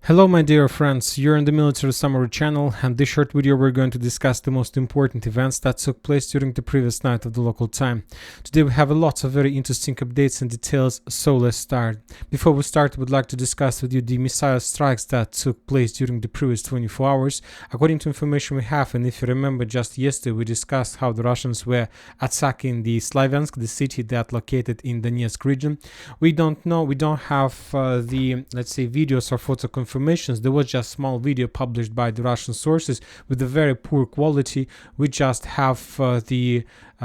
Hello my dear friends, you're in the Military Summary channel, and this short video we're going to discuss the most important events that took place during the previous night of the local time. Today we have a lot of very interesting updates and details, so let's start. Before we start, we'd like to discuss with you the missile strikes that took place during the previous 24 hours. According to information we have, and if you remember just yesterday we discussed how the Russians were attacking the Slavyansk, the city that located in the Donetsk region. We don't have the, let's say, videos or photo confirmations. There was just a small video published by the Russian sources with a very poor quality. We just have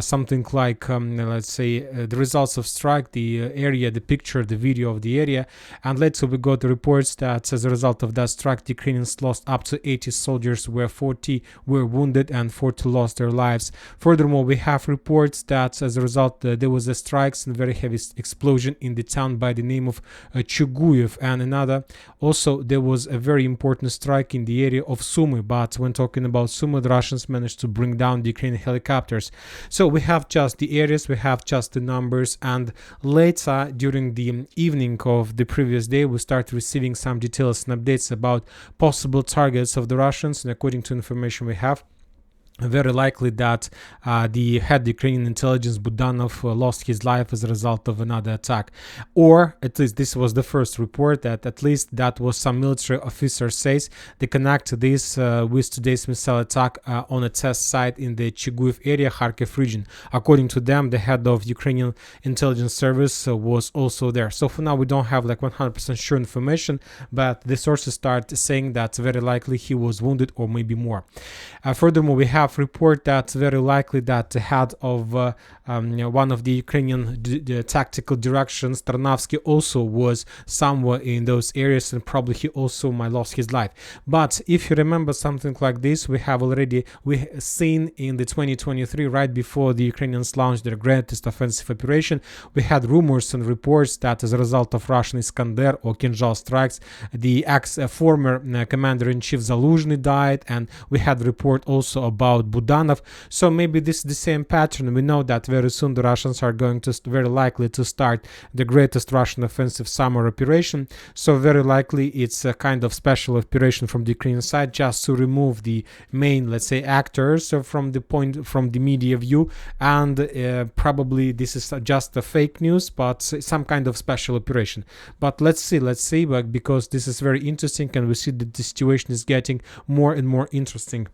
something like, let's say, the results of strike, the area, the picture, the video of the area. And later we got the reports that as a result of that strike, the Ukrainians lost up to 80 soldiers, where 40 were wounded and 40 lost their lives. Furthermore, we have reports that as a result there was a strikes and very heavy explosion in the town by the name of Chuguyev, and another. Also, there was a very important strike in the area of Sumy, but when talking about Sumy, the Russians managed to bring down the Ukrainian helicopters. So we have just the areas, we have just the numbers, and later during the evening of the previous day we start receiving some details and updates about possible targets of the Russians, and according to information we have, very likely that the head Ukrainian intelligence Budanov lost his life as a result of another attack, or at least this was the first report that at least that was some military officer says. They connect this with today's missile attack on a test site in the Chuguyev area, Kharkiv region. According to them, the head of Ukrainian intelligence service was also there. So for now we don't have like 100% sure information, but the sources start saying that very likely he was wounded or maybe more. Furthermore, we have report that very likely that the head of one of the Ukrainian tactical directions, Tarnavsky, also was somewhere in those areas, and probably he also might lost his life. But if you remember something like this, we have already seen in the 2023, right before the Ukrainians launched their greatest offensive operation, we had rumors and reports that as a result of Russian Iskander or Kinzhal strikes, the former commander-in-chief Zaluzhny died, and we had report also about Budanov. So maybe this is the same pattern. We know that very soon the Russians are going to very likely to start the greatest Russian offensive summer operation. So very likely it's a kind of special operation from the Ukrainian side, just to remove the main, let's say, actors from the media view, and probably this is just a fake news, but some kind of special operation. But let's see, but because this is very interesting and we see that the situation is getting more and more interesting.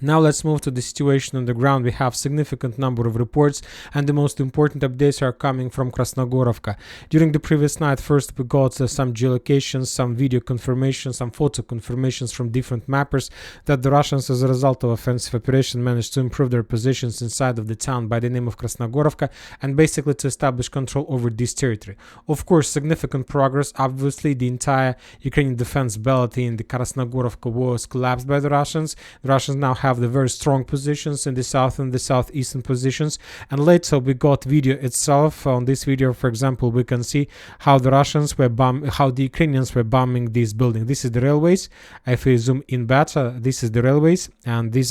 Now let's move to the situation on the ground. We have significant number of reports, and the most important updates are coming from Krasnogorovka. During the previous night, first we got some geolocations, some video confirmations, some photo confirmations from different mappers that the Russians, as a result of offensive operation, managed to improve their positions inside of the town by the name of Krasnogorovka, and basically to establish control over this territory. Of course, significant progress. Obviously, the entire Ukrainian defense belt in the Krasnogorovka was collapsed by the Russians. The Russians now have the very strong positions in the south and the southeastern positions, and later we got video itself. On this video, for example, we can see how the Russians were how the Ukrainians were bombing this building. This is the railways. If we zoom in better, this is the railways, and this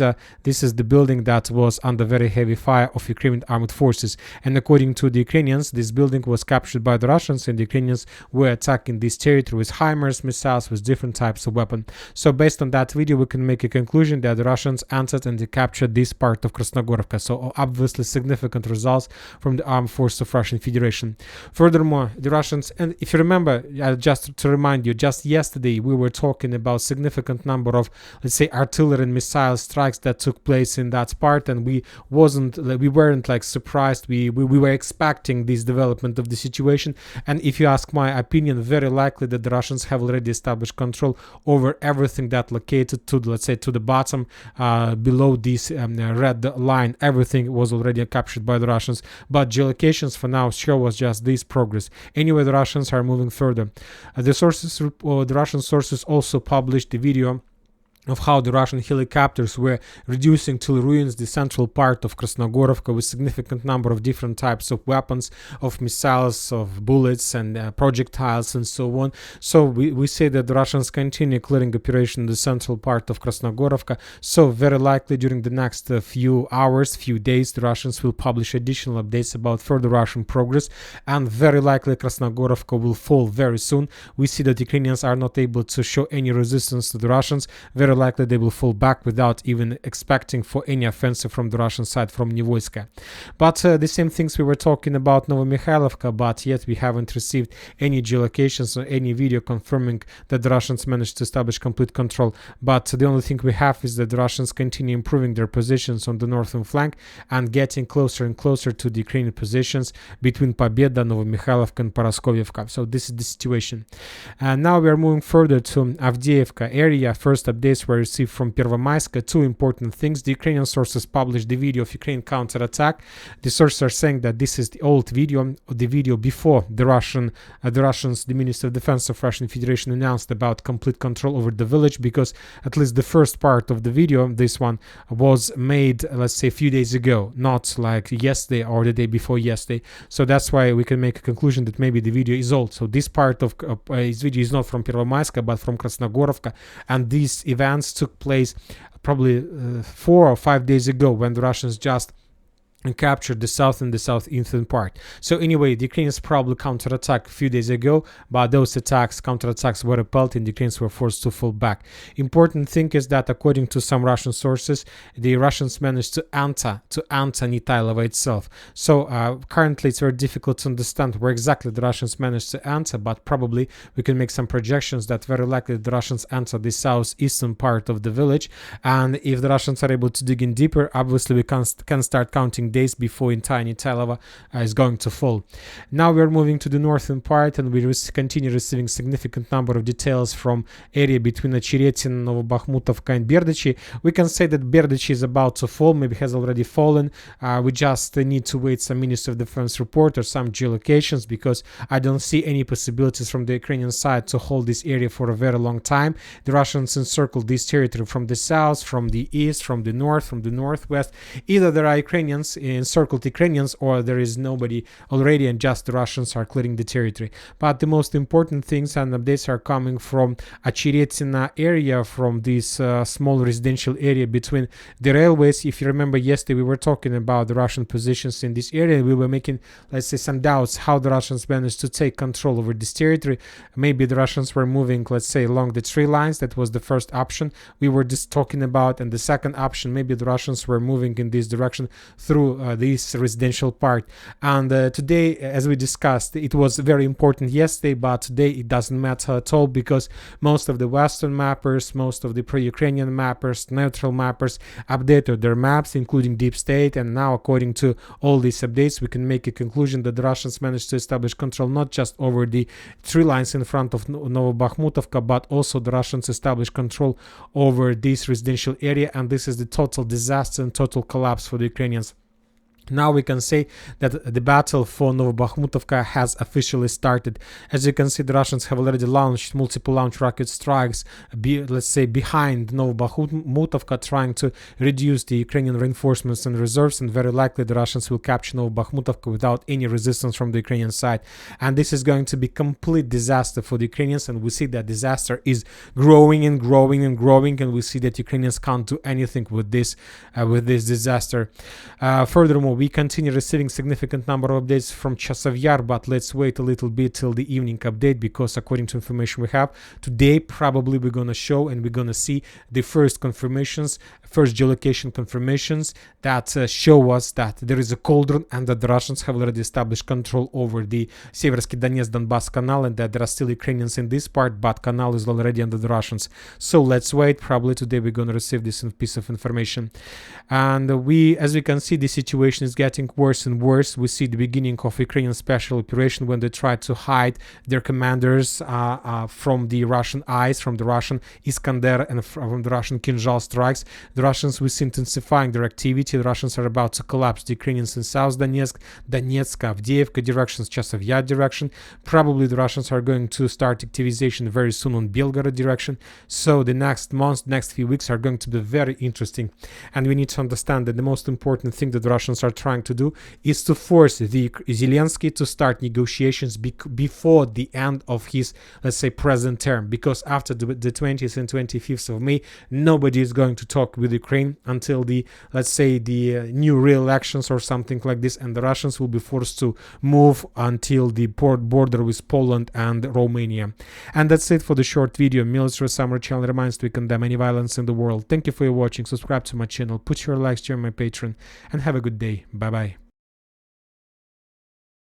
is the building that was under very heavy fire of Ukrainian armed forces. And according to the Ukrainians, this building was captured by the Russians, and the Ukrainians were attacking this territory with HIMARS missiles, with different types of weapons. So based on that video, we can make a conclusion that the Russians answered and they captured this part of Krasnogorovka. So obviously significant results from the armed force of Russian Federation. Furthermore, the Russians, and if you remember, just to remind you, just yesterday we were talking about significant number of, let's say, artillery and missile strikes that took place in that part, and we weren't like surprised. We were expecting this development of the situation, and if you ask my opinion, very likely that the Russians have already established control over everything that located to, let's say, to the bottom below this red line. Everything was already captured by the Russians, but geolocations for now show us just this progress. Anyway, the Russians are moving further. The Russian sources also published the video of how the Russian helicopters were reducing to ruins the central part of Krasnogorovka with significant number of different types of weapons, of missiles, of bullets and projectiles and so on. So we say that the Russians continue clearing operation in the central part of Krasnogorovka. So very likely during the next few hours, few days, the Russians will publish additional updates about further Russian progress, and very likely Krasnogorovka will fall very soon. We see that Ukrainians are not able to show any resistance to the Russians. Very likely they will fall back without even expecting for any offensive from the Russian side from Nivoyska. But the same things we were talking about Novomikhailivka, but yet we haven't received any geolocations or any video confirming that the Russians managed to establish complete control. But the only thing we have is that the Russians continue improving their positions on the northern flank and getting closer and closer to the Ukrainian positions between Pobeda, Novomikhailivka and Paraskovyevka. So this is the situation. And now we are moving further to Avdiivka area. First updates were received from Pervomaiska. Two important things. The Ukrainian sources published the video of Ukraine counterattack. The sources are saying that this is the old video, the video before the Russians, the Minister of Defense of Russian Federation announced about complete control over the village, because at least the first part of the video, this one, was made, let's say, a few days ago, not like yesterday or the day before yesterday. So that's why we can make a conclusion that maybe the video is old. So this part of his video is not from Pervomaiska, but from Krasnogorovka, and these events took place probably 4 or 5 days ago, when the Russians just and captured the south and the southeastern part. So anyway, the Ukrainians probably counterattacked a few days ago, but those counterattacks were repelled and the Ukrainians were forced to fall back. Important thing is that according to some Russian sources, the Russians managed to enter Nitailova itself. So currently it's very difficult to understand where exactly the Russians managed to enter, but probably we can make some projections that very likely the Russians enter the southeastern part of the village. And if the Russians are able to dig in deeper, obviously we can start counting days before entire Nitailova is going to fall. Now we're moving to the northern part, and we continue receiving significant number of details from area between Ocheretin, Novobakhmutovka and Berdichi. We can say that Berdichi is about to fall, maybe has already fallen. We just need to wait some Minister of Defense report or some geolocations, because I don't see any possibilities from the Ukrainian side to hold this area for a very long time. The Russians encircled this territory from the south, from the east, from the north, from the northwest. Either there are Ukrainians encircled Ukrainians, or there is nobody already and just the Russians are clearing the territory. But the most important things and updates are coming from Ocheretina area, from this small residential area between the railways. If you remember yesterday, we were talking about the Russian positions in this area. We were making, let's say, some doubts how the Russians managed to take control over this territory. Maybe the Russians were moving, let's say, along the tree lines. That was the first option we were just talking about. And the second option, maybe the Russians were moving in this direction through this residential part. And today, as we discussed, it was very important yesterday, but today it doesn't matter at all, because most of the Western mappers, most of the pro-Ukrainian mappers, neutral mappers updated their maps, including Deep State. And now, according to all these updates, we can make a conclusion that the Russians managed to establish control not just over the tree lines in front of Novobakhmutovka, but also the Russians established control over this residential area. And this is the total disaster and total collapse for the Ukrainians. Now we can say that the battle for Novobakhmutovka has officially started. As you can see, the Russians have already launched multiple launch rocket strikes, let's say, behind Novobakhmutovka, trying to reduce the Ukrainian reinforcements and reserves, and very likely the Russians will capture Novobakhmutovka without any resistance from the Ukrainian side. And this is going to be complete disaster for the Ukrainians, and we see that disaster is growing and growing and growing, and we see that Ukrainians can't do anything with this disaster. Furthermore, we continue receiving significant number of updates from Chasiv Yar, but let's wait a little bit till the evening update, because according to information we have today, probably we're going to show and we're going to see the first confirmations, first geolocation confirmations that show us that there is a cauldron and that the Russians have already established control over the Seversky Donetsk-Donbass canal, and that there are still Ukrainians in this part, but canal is already under the Russians. So let's wait. Probably today we're going to receive this piece of information. And as we can see, the situation situation is getting worse and worse. We see the beginning of Ukrainian special operation when they try to hide their commanders from the Russian eyes, from the Russian Iskander and from the Russian Kinzhal strikes. The Russians, we see intensifying their activity. The Russians are about to collapse the Ukrainians in South Donetsk, Donetsk, Avdiivka directions, Chasiv Yar direction. Probably the Russians are going to start activization very soon on Belgorod direction. So the next months, next few weeks are going to be very interesting. And we need to understand that the most important thing that the Russians are trying to do is to force the Zelensky to start negotiations before the end of his, let's say, present term. Because after the 20th and 25th of May, nobody is going to talk with Ukraine until the, let's say, the new re-elections or something like this. And the Russians will be forced to move until the border with Poland and Romania. And that's it for the short video. Military Summary channel reminds to condemn any violence in the world. Thank you for your watching. Subscribe to my channel, put your likes, join my Patreon, and have a good day. Bye bye.